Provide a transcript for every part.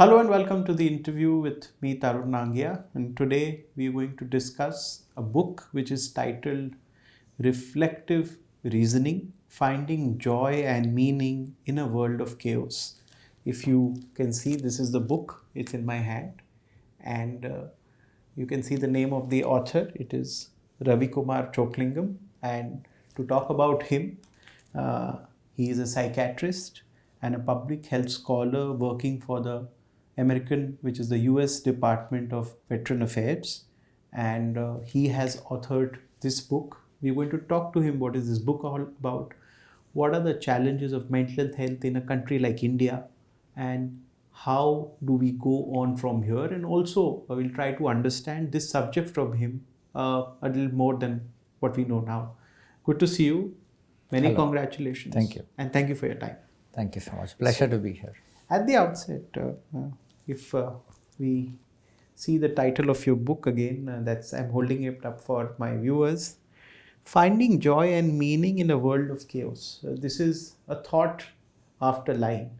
Hello and welcome to the interview with me, Tarun Nangia. And today we are going to discuss a book which is titled Reflective Reasoning, Finding Joy and Meaning in a World of Chaos. If you can see, this is the book, it's in my hand. And you can see the name of the author, it is Ravi Kumar Choklingam. And to talk about him, he is a psychiatrist and a public health scholar working for the which is the US Department of Veteran Affairs. And he has authored this book. We're going to talk to him what is this book all about, what are the challenges of mental health in a country like India, and how do we go on from here. And also, we'll try to understand this subject from him a little more than what we know now. Good to see you. Many Hello. Congratulations. Thank you. And thank you for your time. Thank you so much. Pleasure to be here. At the outset, if we see the title of your book again, I'm holding it up for my viewers. Finding Joy and Meaning in a World of Chaos. This is a thought after line.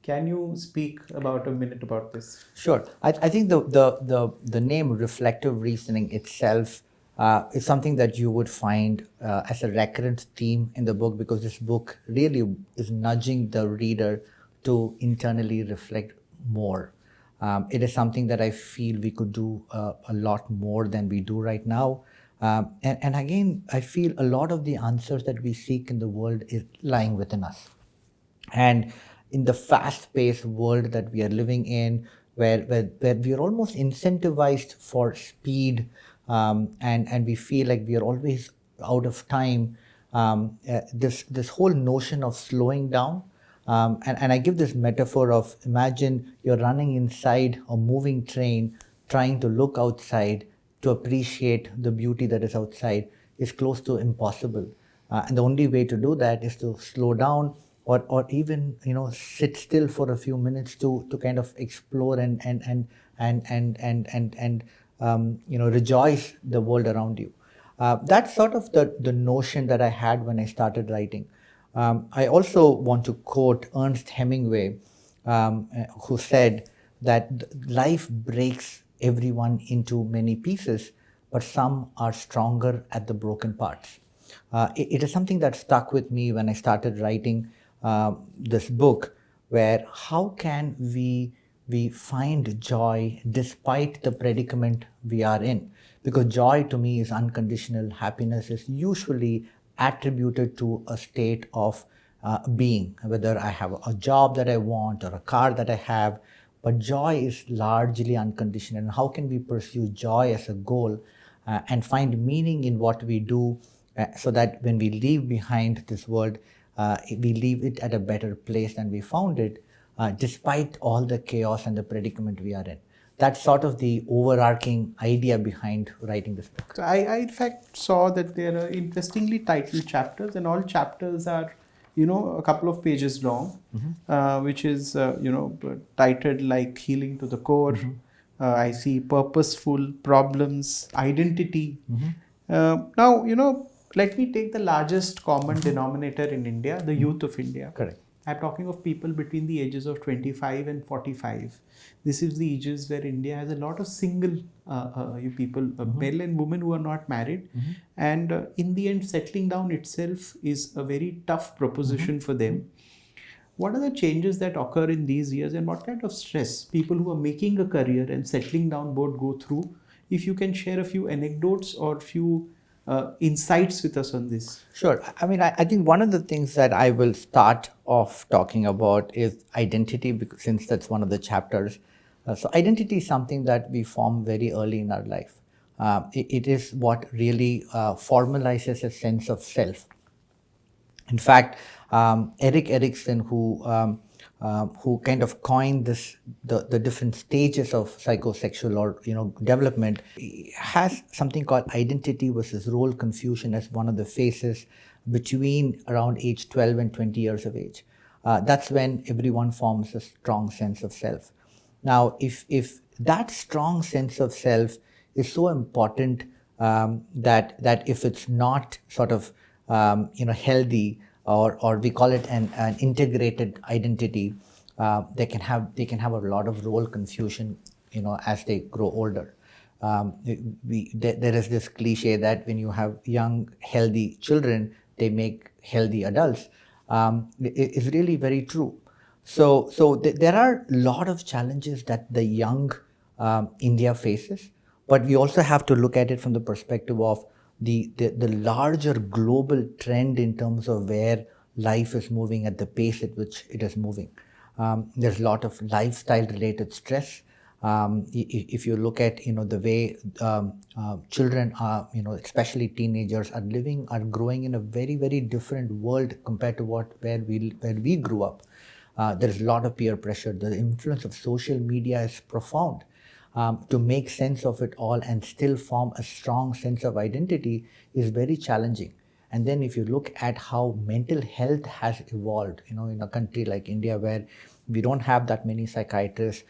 Can you speak about a minute about this? Sure. I think the name reflective reasoning itself is something that you would find as a recurrent theme in the book, because this book really is nudging the reader to internally reflect more. It is something that I feel we could do a lot more than we do right now. And again, I feel a lot of the answers that we seek in the world is lying within us. And in the fast-paced world that we are living in, where we are almost incentivized for speed, and we feel like we are always out of time, this whole notion of slowing down, and I give this metaphor of, imagine you're running inside a moving train, trying to look outside to appreciate the beauty that is outside is close to impossible. And the only way to do that is to slow down, or even sit still for a few minutes to kind of explore and rejoice the world around you. That's sort of the notion that I had when I started writing. I also want to quote Ernest Hemingway, who said that life breaks everyone into many pieces, but some are stronger at the broken parts. It is something that stuck with me when I started writing this book, where how can we find joy despite the predicament we are in? Because joy to me is unconditional. Happiness is usually attributed to a state of being, whether I have a job that I want or a car that I have, but joy is largely unconditional. And how can we pursue joy as a goal and find meaning in what we do, so that when we leave behind this world, we leave it at a better place than we found it, despite all the chaos and the predicament we are in. That's sort of the overarching idea behind writing this book. So I in fact saw that there are interestingly titled chapters, and all chapters are, a couple of pages long, which is, titled like Healing to the Core. I see Purposeful, Problems, Identity. Now, let me take the largest common denominator in India, the youth of India. Correct. I'm talking of people between the ages of 25 and 45. This is the ages where India has a lot of single people, men and women who are not married. And in the end, settling down itself is a very tough proposition for them. What are the changes that occur in these years, and what kind of stress people who are making a career and settling down both go through? If you can share a few anecdotes or few insights with us on this. Sure. I mean, I think one of the things that I will start off talking about is identity, because since that's one of the chapters. So identity is something that we form very early in our life. It is what really formalizes a sense of self. In fact, Erik Erikson, who kind of coined the different stages of psychosexual or development, has something called identity versus role confusion as one of the phases between around age 12 and 20 years of age. That's when everyone forms a strong sense of self. Now, if that strong sense of self is so important, that if it's not sort of healthy, or we call it an integrated identity, they can have a lot of role confusion, as they grow older. There is this cliche that when you have young, healthy children, they make healthy adults. It's really very true. So there are a lot of challenges that the young India faces, but we also have to look at it from the perspective of the larger global trend in terms of where life is moving at the pace at which it is moving. There's a lot of lifestyle related stress. If you look at the way children are, especially teenagers are growing in a very, very different world compared to where we grew up. There is a lot of peer pressure. The influence of social media is profound. To make sense of it all and still form a strong sense of identity is very challenging. And then if you look at how mental health has evolved, in a country like India where we don't have that many psychiatrists,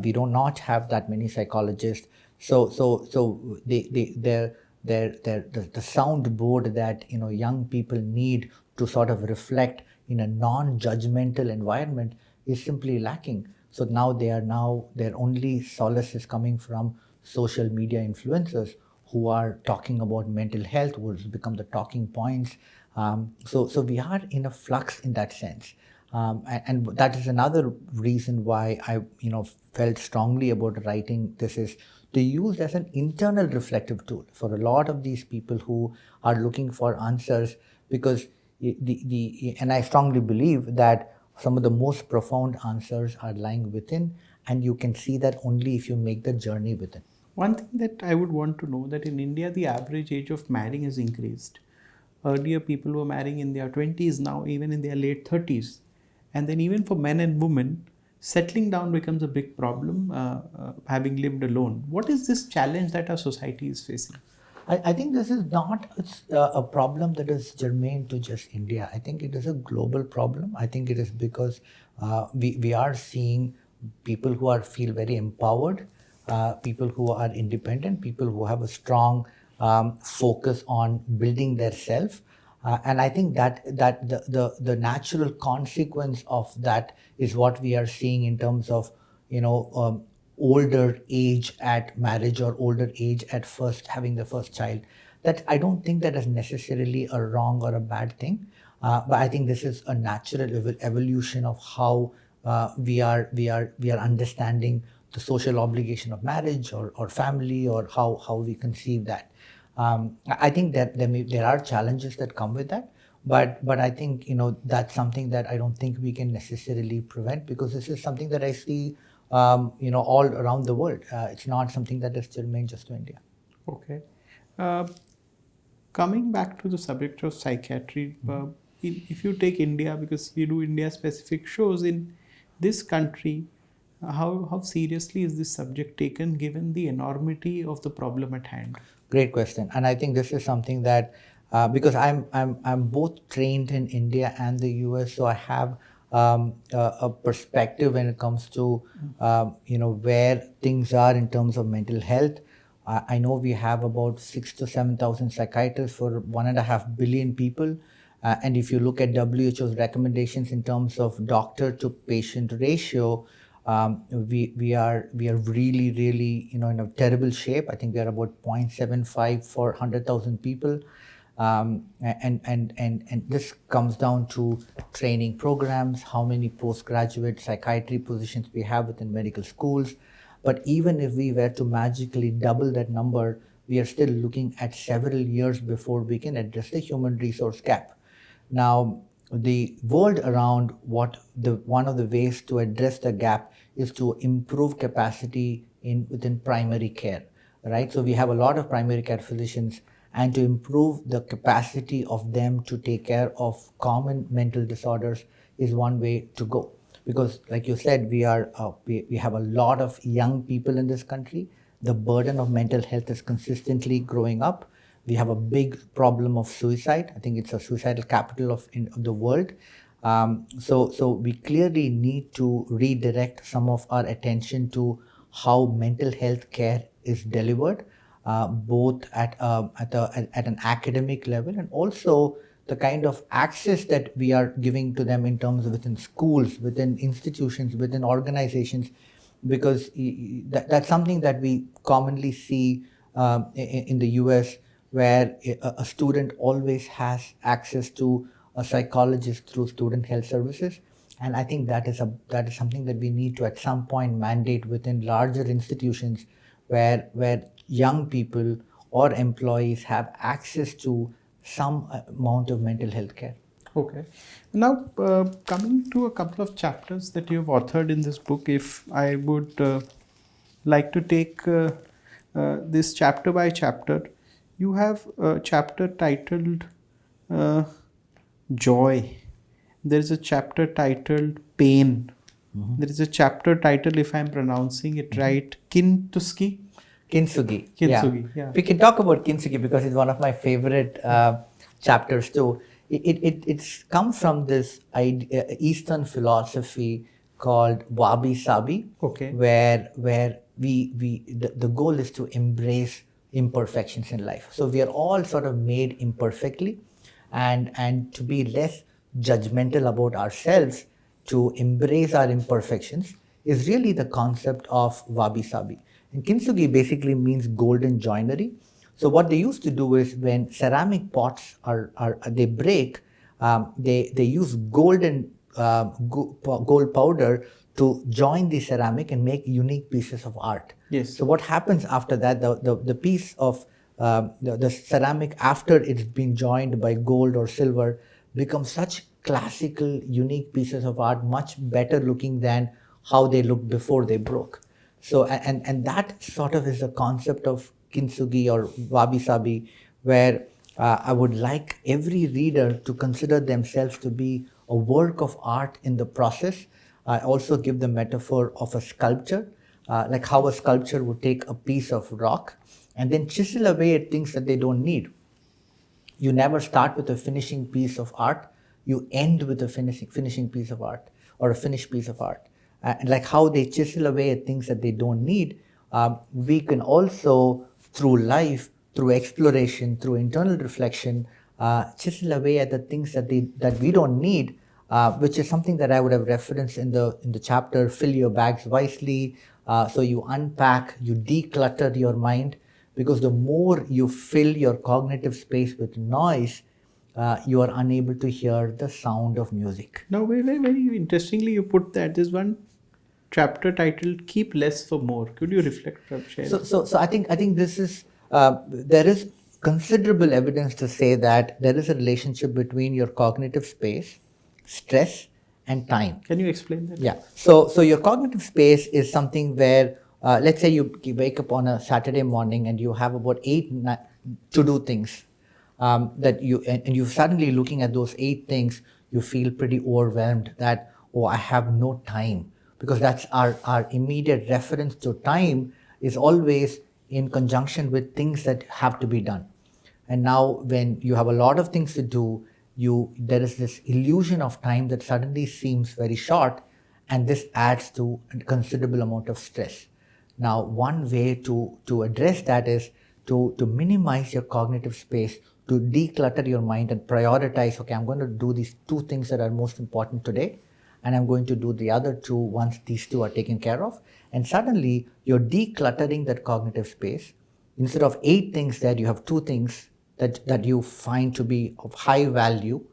we do not have that many psychologists. So the soundboard that young people need to sort of reflect in a non-judgmental environment is simply lacking. So now their only solace is coming from social media influencers who are talking about mental health, who has become the talking points. So we are in a flux in that sense. And that is another reason why I felt strongly about writing this, is to use as an internal reflective tool for a lot of these people who are looking for answers, because and I strongly believe that some of the most profound answers are lying within, and you can see that only if you make the journey within. One thing that I would want to know, that in India the average age of marrying has increased. Earlier people were marrying in their 20s, now even in their late 30s. And then even for men and women, settling down becomes a big problem, having lived alone. What is this challenge that our society is facing? I think this is not a problem that is germane to just India. I think it is a global problem. I think it is because we are seeing people who feel very empowered, people who are independent, people who have a strong focus on building their self. And I think that the natural consequence of that is what we are seeing in terms of older age at marriage or older age at having the first child. That I don't think that is necessarily a wrong or a bad thing, but I think this is a natural evolution of how we are understanding the social obligation of marriage or family, or how we conceive that. I think that there are challenges that come with that, but I think that's something that I don't think we can necessarily prevent, because this is something that I see all around the world. It's not something that is germane just to India. Okay. Coming back to the subject of psychiatry, if you take India, because we do India-specific shows, in this country, how seriously is this subject taken given the enormity of the problem at hand? Great question, and I think this is something that because I'm both trained in India and the US, so I have a perspective when it comes to where things are in terms of mental health. I know we have about 6,000 to 7,000 psychiatrists for 1.5 billion people, and if you look at WHO's recommendations in terms of doctor to patient ratio, we are really in a terrible shape. I think we are about 0.75 for 100,000 people. And this comes down to training programs, how many postgraduate psychiatry positions we have within medical schools. But even if we were to magically double that number, we are still looking at several years before we can address the human resource gap. Now, the world around one of the ways to address the gap is to improve capacity within primary care, right? So we have a lot of primary care physicians, and to improve the capacity of them to take care of common mental disorders is one way to go. Because like you said, we have a lot of young people in this country. The burden of mental health is consistently growing up. We have a big problem of suicide. I think it's a suicidal capital of the world. So we clearly need to redirect some of our attention to how mental health care is delivered, both at an academic level and also the kind of access that we are giving to them in terms of within schools, within institutions, within organizations, because that's something that we commonly see in the US, where a student always has access to a psychologist through student health services. And I think that is something that we need to at some point mandate within larger institutions, where young people or employees have access to some amount of mental health care. Okay. Now, coming to a couple of chapters that you have authored in this book, if I would like to take this chapter by chapter, you have a chapter titled Joy. There is a chapter titled Pain. Mm-hmm. There is a chapter titled, if I'm pronouncing it right, Kintsugi. Kintsugi. Yeah. We can talk about Kintsugi because it's one of my favorite chapters too. It comes from this Eastern philosophy called wabi sabi, Okay. where the goal is to embrace imperfections in life. So we are all sort of made imperfectly, and to be less judgmental about ourselves, to embrace our imperfections, is really the concept of wabi sabi. And kintsugi basically means golden joinery. So what they used to do is, when ceramic pots they break, they use gold powder to join the ceramic and make unique pieces of art. Yes. So what happens after that, the piece of the ceramic, after it's been joined by gold or silver, becomes such classical, unique pieces of art, much better looking than how they looked before they broke. So, and that sort of is the concept of kintsugi or wabi sabi, where I would like every reader to consider themselves to be a work of art in the process. I also give the metaphor of a sculpture, like how a sculpture would take a piece of rock and then chisel away at things that they don't need. You never start with a finishing piece of art. You end with a finishing piece of art, or a finished piece of art. Like how they chisel away at things that they don't need, we can also, through life, through exploration, through internal reflection, chisel away at the things that we don't need, which is something that I would have referenced in the chapter Fill Your Bags Wisely. So you unpack, you declutter your mind, because the more you fill your cognitive space with noise, you are unable to hear the sound of music. Now, very, very, very interestingly, you put that there's one chapter titled "Keep Less for More." Could you reflect or share? So I think this is there is considerable evidence to say that there is a relationship between your cognitive space, stress, and time. Can you explain that? Yeah. So your cognitive space is something where, let's say you wake up on a Saturday morning and you have about 8 to-do things that you're suddenly looking at those 8 things, you feel pretty overwhelmed that, oh, I have no time, because that's our immediate reference to time is always in conjunction with things that have to be done. And now when you have a lot of things to do, there is this illusion of time that suddenly seems very short, and this adds to a considerable amount of stress. Now, one way to address that is to minimize your cognitive space, to declutter your mind and prioritize, okay, I'm going to do these 2 things that are most important today, and I'm going to do the other 2 once these 2 are taken care of. And suddenly you're decluttering that cognitive space. Instead of 8 things there, you have 2 things that you find to be of high value.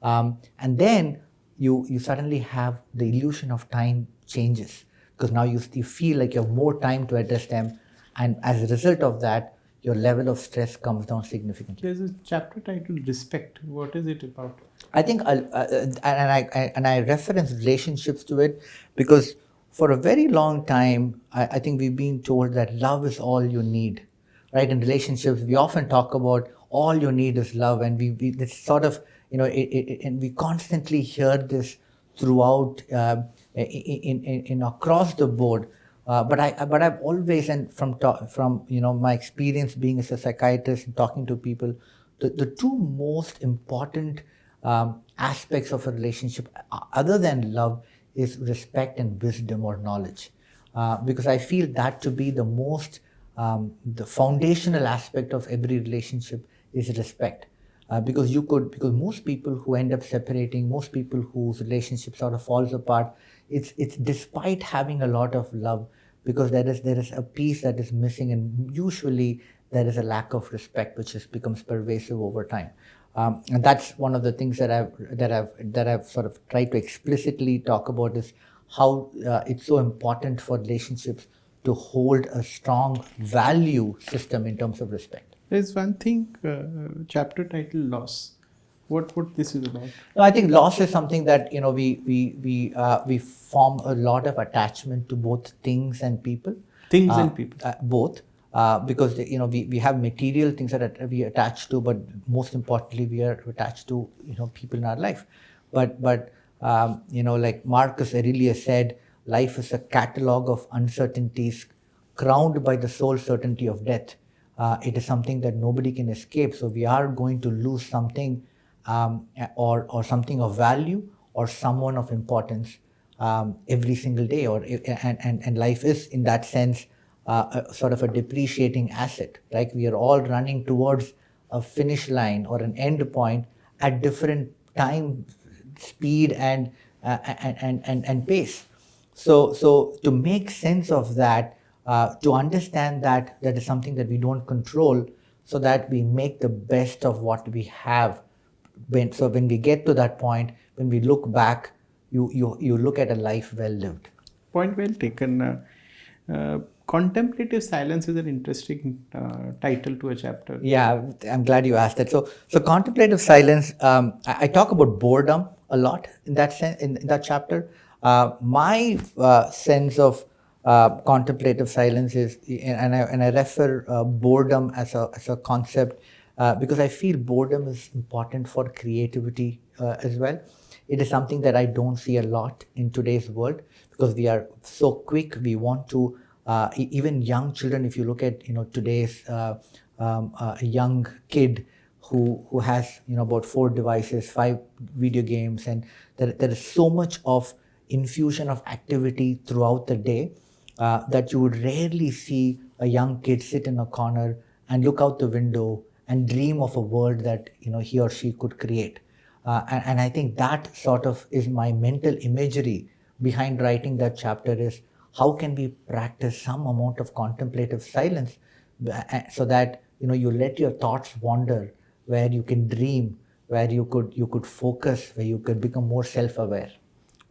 And then you suddenly have the illusion of time changes, because now you feel like you have more time to address them. And as a result of that, your level of stress comes down significantly. There's a chapter titled Respect. What is it about? I think, I reference relationships to it, because for a very long time, I think we've been told that love is all you need, right? In relationships, we often talk about all you need is love, and we it's sort of, and we constantly hear this throughout in across the board. But I've always, and from my experience being as a psychiatrist and talking to people, the 2 most important aspects of a relationship, other than love, is respect and wisdom or knowledge, because I feel that to be the most the foundational aspect of every relationship is respect. Because most people who end up separating, most people whose relationship sort of falls apart, it's despite having a lot of love, because there is a piece that is missing, and usually there is a lack of respect which just becomes pervasive over time. And that's one of the things that I've sort of tried to explicitly talk about, is how it's so important for relationships to hold a strong value system in terms of respect. There's one thing, chapter title loss. What this is about? No, I think loss is something that we form a lot of attachment to both things and people. Things and people. Both. Because we have material things that we attach to, but most importantly we are attached to people in our life. But like Marcus Aurelius said, life is a catalogue of uncertainties crowned by the sole certainty of death. It is something that nobody can escape. So we are going to lose something, or something of value, or someone of importance every single day. And life is, in that sense, sort of a depreciating asset. Like we are all running towards a finish line or an end point at different time, speed, and pace. So to make sense of that, to understand that is something that we don't control, so that we make the best of what we have. When we get to that point, when we look back, you look at a life well lived. Point well taken. Contemplative silence is an interesting title to a chapter. Yeah, I'm glad you asked that. So contemplative silence, I talk about boredom a lot in that sense, in that chapter. My sense of contemplative silence is, and I refer boredom as a concept, because I feel boredom is important for creativity as well. It is something that I don't see a lot in today's world, because we are so quick. We want to even young children, if you look at today's young kid who has about 4 devices, 5 video games, and there is so much of infusion of activity throughout the day that you would rarely see a young kid sit in a corner and look out the window and dream of a world that he or she could create. And I think that sort of is my mental imagery behind writing that chapter, is how can we practice some amount of contemplative silence, so that you let your thoughts wander, where you can dream, where you could focus, where you could become more self-aware.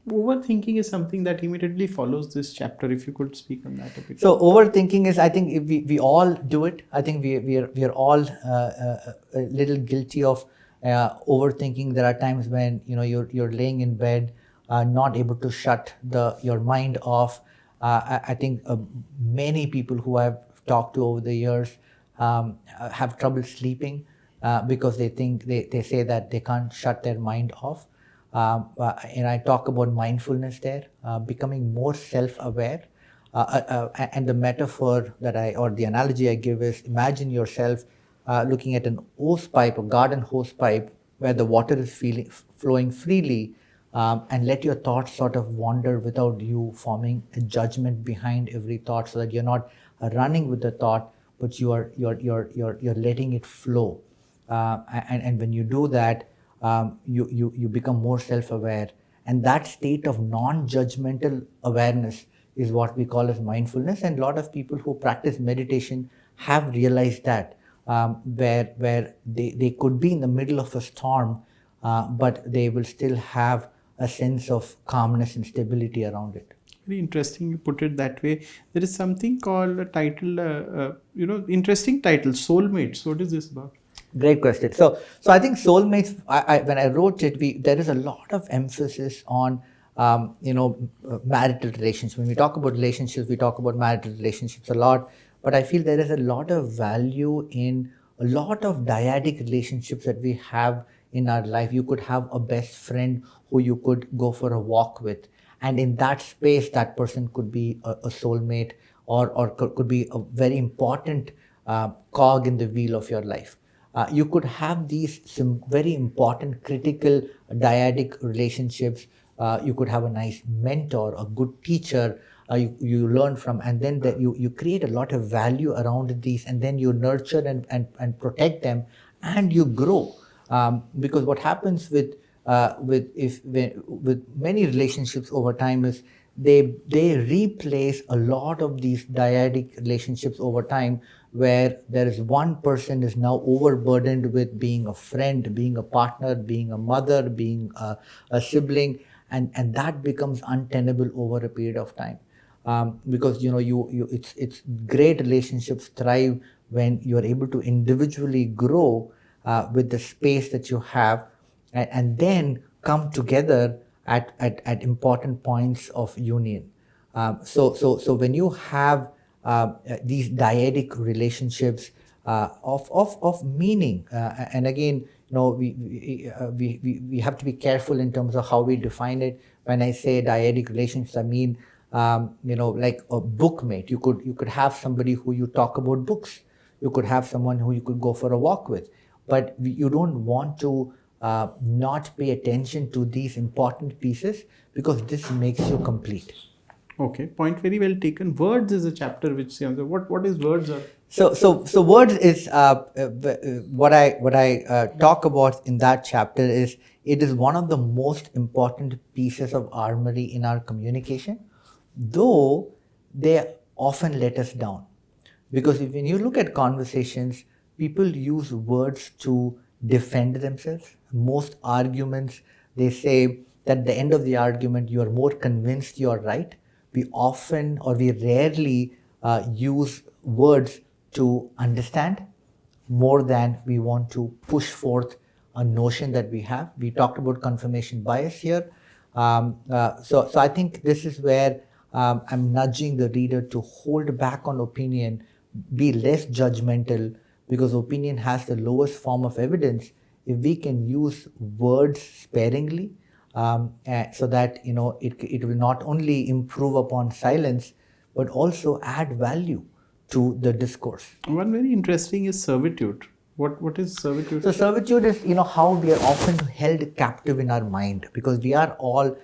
Overthinking is something that immediately follows this chapter. If you could speak on that a bit. So overthinking is, I think we all do it. I think we are all a little guilty of overthinking. There are times when you're laying in bed, not able to shut your mind off. I think many people who I've talked to over the years have trouble sleeping because they say that they can't shut their mind off. And I talk about mindfulness there, becoming more self-aware. And the metaphor or the analogy I give is, imagine yourself looking at an hose pipe, a garden hose pipe, where the water is flowing freely, and let your thoughts sort of wander without you forming a judgment behind every thought, so that you're not running with the thought, but you're letting it flow. And when you do that, you become more self-aware, and that state of non-judgmental awareness is what we call as mindfulness. And a lot of people who practice meditation have realized that, where they could be in the middle of a storm, but they will still have a sense of calmness and stability around it. Very interesting you put it that way. There is something called a title, interesting title, Soulmates. What is this about? Great question. So I think soulmates, when I wrote it, there is a lot of emphasis on marital relationships. When we talk about relationships, we talk about marital relationships a lot, but I feel there is a lot of value in a lot of dyadic relationships that we have in our life. You could have a best friend who you could go for a walk with, and in that space, that person could be a soulmate, or could be a very important cog in the wheel of your life. You could have some very important critical dyadic relationships. You could have a nice mentor, a good teacher you learn from, and then you create a lot of value around these, and then you nurture and protect them, and you grow. Because what happens with many relationships over time is they replace a lot of these dyadic relationships over time, where there is one person is now overburdened with being a friend, being a partner, being a mother, being a sibling, and that becomes untenable over a period of time. Because it's great relationships thrive when you are able to individually grow with the space that you have, and then come together at important points of union. So when you have these dyadic relationships of meaning, and again, we have to be careful in terms of how we define it. When I say dyadic relationships, I mean like a bookmate. You could have somebody who you talk about books. You could have someone who you could go for a walk with, but you don't want to not pay attention to these important pieces, because this makes you complete. Okay, point very well taken. Words is a chapter which what is words? So words is what I talk about in that chapter is it is one of the most important pieces of armory in our communication, though they often let us down. Because when you look at conversations, people use words to defend themselves. Most arguments, they say that at the end of the argument, you are more convinced you are right. We often or we rarely use words to understand more than we want to push forth a notion that we have. We talked about confirmation bias here. So I think this is where I'm nudging the reader to hold back on opinion, be less judgmental, because opinion has the lowest form of evidence. If we can use words sparingly, so that it will not only improve upon silence, but also add value to the discourse. One very interesting is servitude. What is servitude? So servitude is how we are often held captive in our mind, because we are all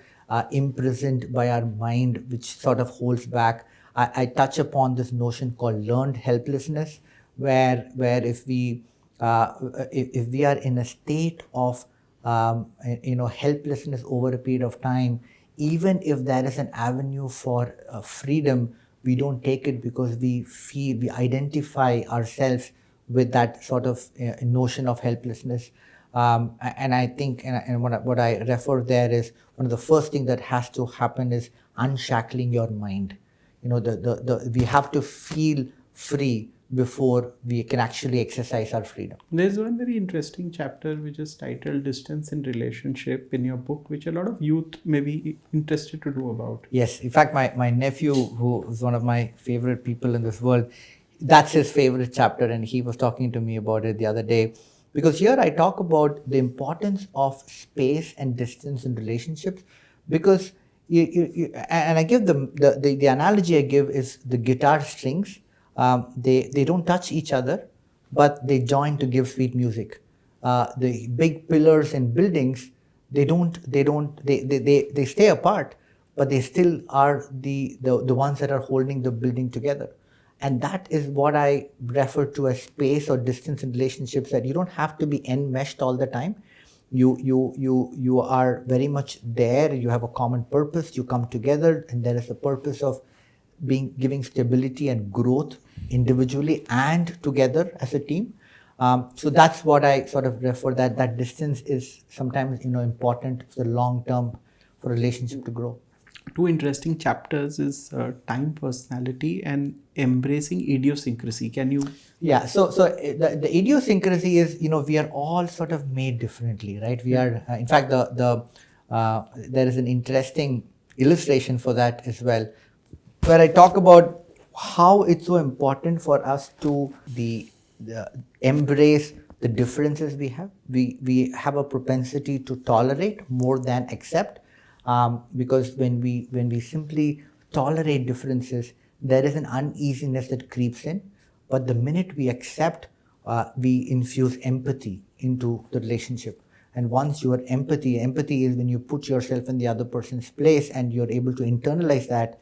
imprisoned by our mind, which sort of holds back. I touch upon this notion called learned helplessness, where if we are in a state of helplessness over a period of time, even if there is an avenue for freedom, we don't take it, because we identify ourselves with that sort of notion of helplessness. And I think, and what I refer there is, one of the first things that has to happen is unshackling your mind. We have to feel free before we can actually exercise our freedom. There's one very interesting chapter which is titled Distance in Relationship in your book, which a lot of youth may be interested to know about. Yes, in fact, my nephew, who is one of my favorite people in this world, that's his favorite chapter, and he was talking to me about it the other day. Because here I talk about the importance of space and distance in relationships, because and I give the analogy I give is the guitar strings. They don't touch each other, but they join to give sweet music. The big pillars in buildings, they stay apart, but they still are the ones that are holding the building together. And that is what I refer to as space or distance in relationships, that you don't have to be enmeshed all the time. You are very much there. You have a common purpose. You come together, and there is a purpose of giving stability and growth individually and together as a team. So that's what I sort of refer, that distance is sometimes important for the long term for a relationship to grow. Two interesting chapters is time personality and embracing idiosyncrasy. Can you? Yeah, so the idiosyncrasy is, we are all sort of made differently, right? We are, in fact, there is an interesting illustration for that as well, where I talk about how it's so important for us to embrace the differences we have. We have a propensity to tolerate more than accept, because when we simply tolerate differences, there is an uneasiness that creeps in. But the minute we accept, we infuse empathy into the relationship. And once you are empathy is when you put yourself in the other person's place and you're able to internalize that,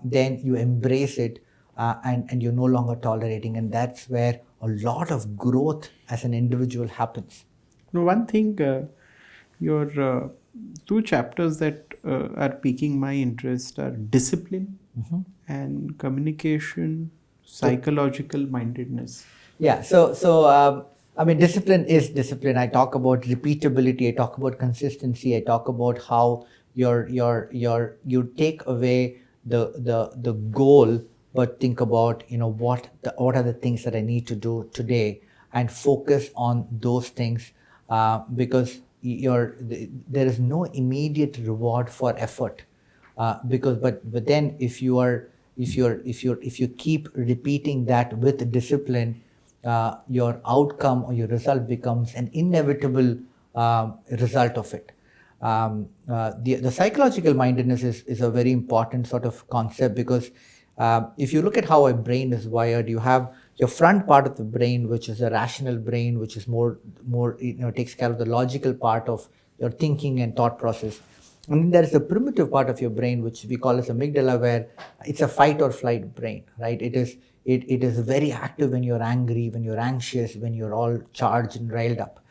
then you embrace it, and you're no longer tolerating. And that's where a lot of growth as an individual happens. One thing, your two chapters that are piquing my interest are discipline and communication, psychological mindedness. Yeah. I mean, discipline is discipline. I talk about repeatability. I talk about consistency. I talk about how you take away the goal, but think about what are the things that I need to do today, and focus on those things, because there is no immediate reward for effort, because but then if you keep repeating that with discipline, your outcome or your result becomes an inevitable result of it. The psychological mindedness is a very important sort of concept, because if you look at how our brain is wired, you have your front part of the brain, which is a rational brain, which is more takes care of the logical part of your thinking and thought process. And then there is a primitive part of your brain, which we call as amygdala, where it's a fight or flight brain, right? It is very active when you're angry, when you're anxious, when you're all charged and riled up.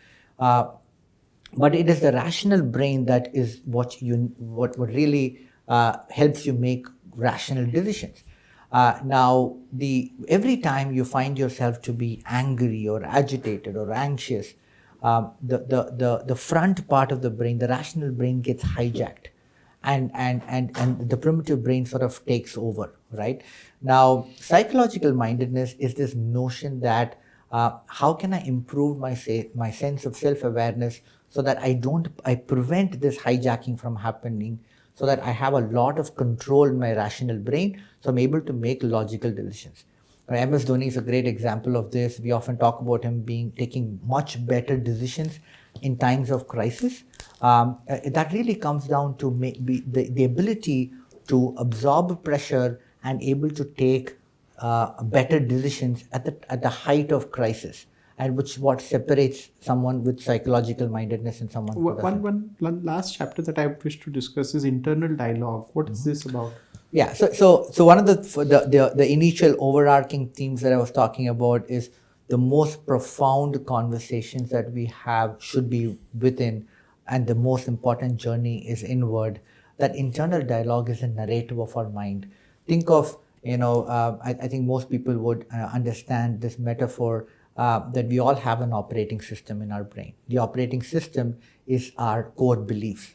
But it is the rational brain that is what really helps you make rational decisions. Now, every time you find yourself to be angry or agitated or anxious, the front part of the brain, the rational brain, gets hijacked, and the primitive brain sort of takes over, right? Now, psychological mindedness is this notion that how can I improve my sense of self-awareness, so that I prevent this hijacking from happening, so that I have a lot of control in my rational brain, so I'm able to make logical decisions. MS Dhoni is a great example of this. We often talk about him taking much better decisions in times of crisis. That really comes down to the ability to absorb pressure and able to take better decisions at the height of crisis, and what separates someone with psychological mindedness and someone who doesn't. One last chapter that I wish to discuss is internal dialogue. What is this about? Yeah, so one of the initial overarching themes that I was talking about is the most profound conversations that we have should be within, and the most important journey is inward. That internal dialogue is a narrative of our mind. Think of, I think most people would understand this metaphor, that we all have an operating system in our brain. The operating system is our core beliefs.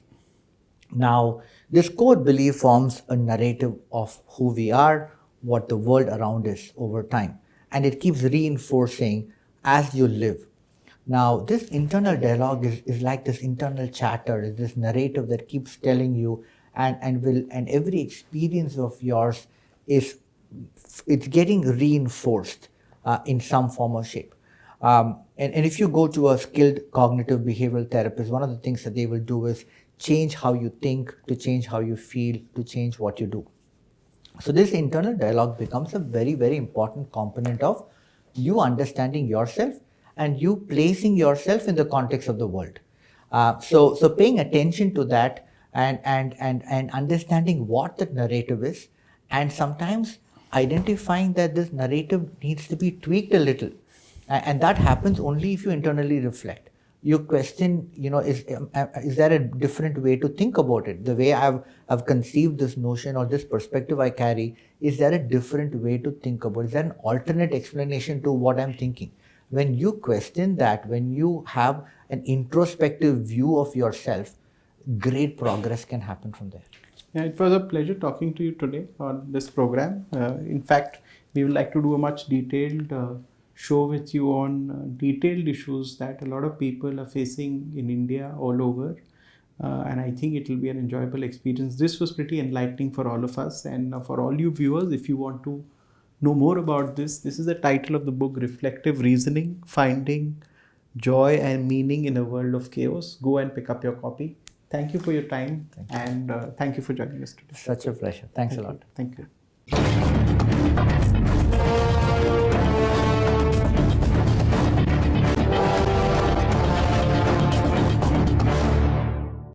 Now, this core belief forms a narrative of who we are, what the world around us over time, and it keeps reinforcing as you live. Now, this internal dialogue is like this internal chatter, is this narrative that keeps telling you, and every experience of yours it's getting reinforced in some form or shape. And if you go to a skilled cognitive behavioral therapist, one of the things that they will do is change how you think, to change how you feel, to change what you do. So this internal dialogue becomes a very, very important component of you understanding yourself and you placing yourself in the context of the world. So paying attention to that and understanding what that narrative is, and sometimes identifying that this narrative needs to be tweaked a little. And that happens only if you internally reflect. You question, is there a different way to think about it? The way I've conceived this notion or this perspective I carry, is there a different way to think about it? Is there an alternate explanation to what I'm thinking? When you question that, when you have an introspective view of yourself, great progress can happen from there. Yeah, it was a pleasure talking to you today on this program. In fact, we would like to do a much detailed show with you on detailed issues that a lot of people are facing in India all over. And I think it will be an enjoyable experience. This was pretty enlightening for all of us. And for all you viewers, if you want to know more about this is the title of the book, Reflective Reasoning, Finding Joy and Meaning in a World of Chaos. Go and pick up your copy. Thank you for your time. And thank you for joining us today. Such a pleasure. Thanks a lot. Thank you.